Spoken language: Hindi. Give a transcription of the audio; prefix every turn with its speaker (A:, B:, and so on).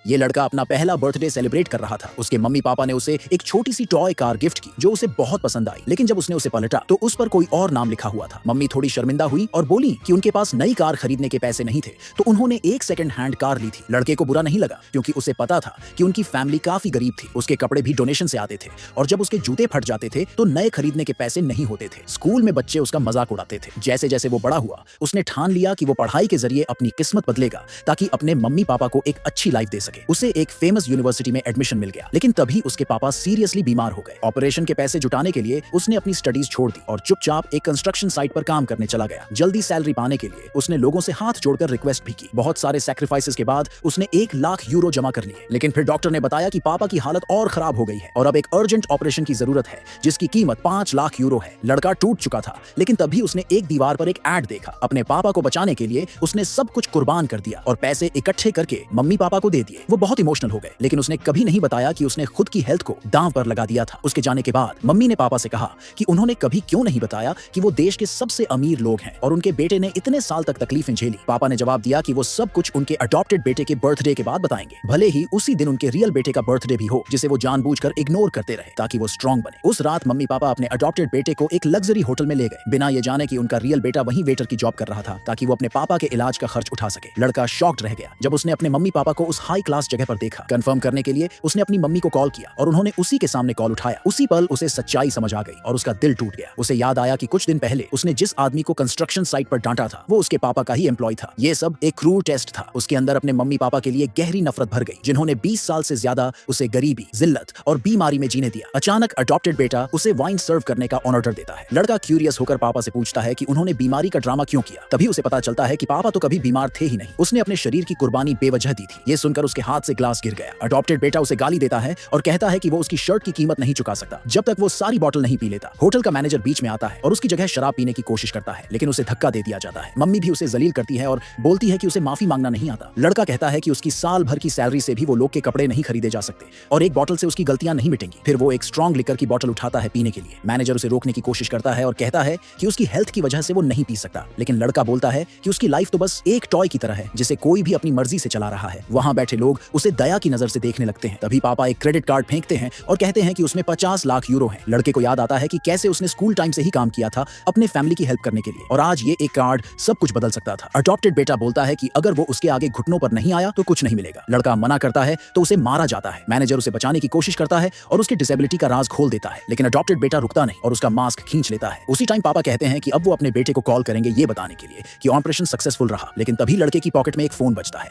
A: ये लड़का अपना पहला बर्थडे सेलिब्रेट कर रहा था। उसके मम्मी पापा ने उसे एक छोटी सी टॉय कार गिफ्ट की जो उसे बहुत पसंद आई, लेकिन जब उसने उसे पलटा तो उस पर कोई और नाम लिखा हुआ था। मम्मी थोड़ी शर्मिंदा हुई और बोली कि उनके पास नई कार खरीदने के पैसे नहीं थे, तो उन्होंने एक सेकंड हैंड कार ली थी। लड़के को बुरा नहीं लगा क्योंकि उसे पता था कि उनकी फैमिली काफी गरीब थी। उसके कपड़े भी डोनेशन से आते थे और जब उसके जूते फट जाते थे तो नए खरीदने के पैसे नहीं होते थे। स्कूल में बच्चे उसका मजाक उड़ाते थे। जैसे जैसे वो बड़ा हुआ उसने ठान लिया कि वो पढ़ाई के जरिए अपनी किस्मत बदलेगा ताकि अपने मम्मी पापा को एक अच्छी लाइफ दे सके। उसे एक फेमस यूनिवर्सिटी में एडमिशन मिल गया, लेकिन तभी उसके पापा सीरियसली बीमार हो गए। ऑपरेशन के पैसे जुटाने के लिए उसने अपनी स्टडीज छोड़ दी और चुपचाप एक कंस्ट्रक्शन साइट पर काम करने चला गया। जल्दी सैलरी पाने के लिए उसने लोगों से हाथ जोड़कर रिक्वेस्ट भी की। बहुत सारे सैक्रिफाइसेस के बाद उसने 1 लाख यूरो जमा कर लिए, लेकिन फिर डॉक्टर ने बताया कि पापा की हालत और खराब हो गई है और अब एक अर्जेंट ऑपरेशन की जरूरत है जिसकी कीमत 5 लाख यूरो है। लड़का टूट चुका था, लेकिन तभी उसने एक दीवार पर एक एड देखा। अपने पापा को बचाने के लिए उसने सब कुछ कुर्बान कर दिया और पैसे इकट्ठे करके मम्मी पापा को दे दिए। वो बहुत इमोशनल हो गए, लेकिन उसने कभी नहीं बताया कि उसने खुद की हेल्थ को दांव पर लगा दिया था। उसके जाने के बाद मम्मी ने पापा से कहा कि उन्होंने कभी क्यों नहीं बताया कि वो देश के सबसे अमीर लोग हैं और उनके बेटे ने इतने साल तक तकलीफें झेली। पापा ने जवाब दिया कि वो सब कुछ उनके अडॉप्टेड बेटे के बर्थडे के बाद बताएंगे, भले ही उसी दिन उनके रियल बेटे का बर्थडे भी हो जिसे वो जानबूझकर इग्नोर करते रहे ताकि वो स्ट्रांग बने। उस रात मम्मी पापा अपने अडॉप्टेड बेटे को एक लग्जरी होटल में ले गए, बिना ये जाने कि उनका रियल बेटा वहीं वेटर की जॉब कर रहा था ताकि वो अपने पापा के इलाज का खर्च उठा सके। लड़का शॉक्ड रह गया जब उसने अपने मम्मी पापा को उस हाई क्लास जगह पर देखा। कंफर्म करने के लिए उसने अपनी मम्मी को कॉल किया और उन्होंने उसी के सामने कॉल उठाया। उसी पल उसे सच्चाई समझ आ गई और उसका दिल टूट गया। उसे याद आया कि कुछ दिन पहले उसने जिस आदमी को कंस्ट्रक्शन साइट पर डांटा था वो उसके पापा का ही एम्प्लॉय था। ये सब एक क्रूर टेस्ट था। उसके अंदर अपने मम्मी पापा के लिए गहरी नफरत भर गई, जिन्होंने 20 साल से ज्यादा उसे गरीबी, जिल्लत और बीमारी में जीने दिया। अचानक अडॉप्टेड बेटा उसे वाइन सर्व करने का ऑर्डर देता है। लड़का क्यूरियस होकर पापा से पूछता है कि उन्होंने बीमारी का ड्रामा क्यों किया। तभी उसे पता चलता है कि पापा तो कभी बीमार थे ही नहीं, उसने अपने शरीर की कुर्बानी बेवजह दी थी। ये सुनकर उसके हाथ से ग्लास गिर गया। अडॉप्टेड बेटा उसे गाली देता है और कहता है कि वो उसकी शर्ट की कीमत नहीं चुका सकता जब तक वो सारी बोतल नहीं पी लेता। होटल का मैनेजर बीच में आता है और उसकी जगह शराब पीने की कोशिश करता है, लेकिन उसे धक्का दे दिया जाता है। मम्मी भी उसे जलील करती है और बोलती है कि उसे माफी मांगना नहीं आता। लड़का कहता है कि उसकी साल भर की सैलरी से भी वो लोग के कपड़े नहीं खरीदे जा सकते और एक बोतल से उसकी गलतियां नहीं मिटेंगी। फिर वो एक स्ट्रॉन्ग लिकर की बोतल उठाता है पीने के लिए। मैनेजर उसे रोकने की कोशिश करता है और कहता है कि उसकी हेल्थ की वजह से वो नहीं पी सकता, लेकिन लड़का बोलता है कि उसकी लाइफ तो बस एक टॉय की तरह है जिसे कोई भी अपनी मर्जी से चला रहा है। वहां बैठे लोग उसे दया की नजर से देखने लगते हैं। तभी पापा एक क्रेडिट कार्ड फेंकते हैं और कहते हैं कि उसमें 50 लाख यूरो हैं। लड़के को याद आता है कि कैसे उसने स्कूल टाइम से ही काम किया था अपने फैमिली की हेल्प करने के लिए और आज ये एक कार्ड सब कुछ बदल सकता था। अडॉप्टेड बेटा बोलता है कि अगर वो उसके आगे घुटनों पर नहीं आया तो कुछ नहीं मिलेगा। लड़का मना करता है तो उसे मारा जाता है। मैनेजर उसे बचाने की कोशिश करता है और उसकी डिसेबिलिटी का राज खोल देता है, लेकिन अडॉप्टेड बेटा रुकता नहीं और उसका मास्क खींच लेता है। उसी टाइम पापा कहते हैं कि अब वो अपने बेटे को कॉल करेंगे ये बताने के लिए कि ऑपरेशन सक्सेसफुल रहा, लेकिन तभी लड़के की पॉकेट में एक फोन बजता है।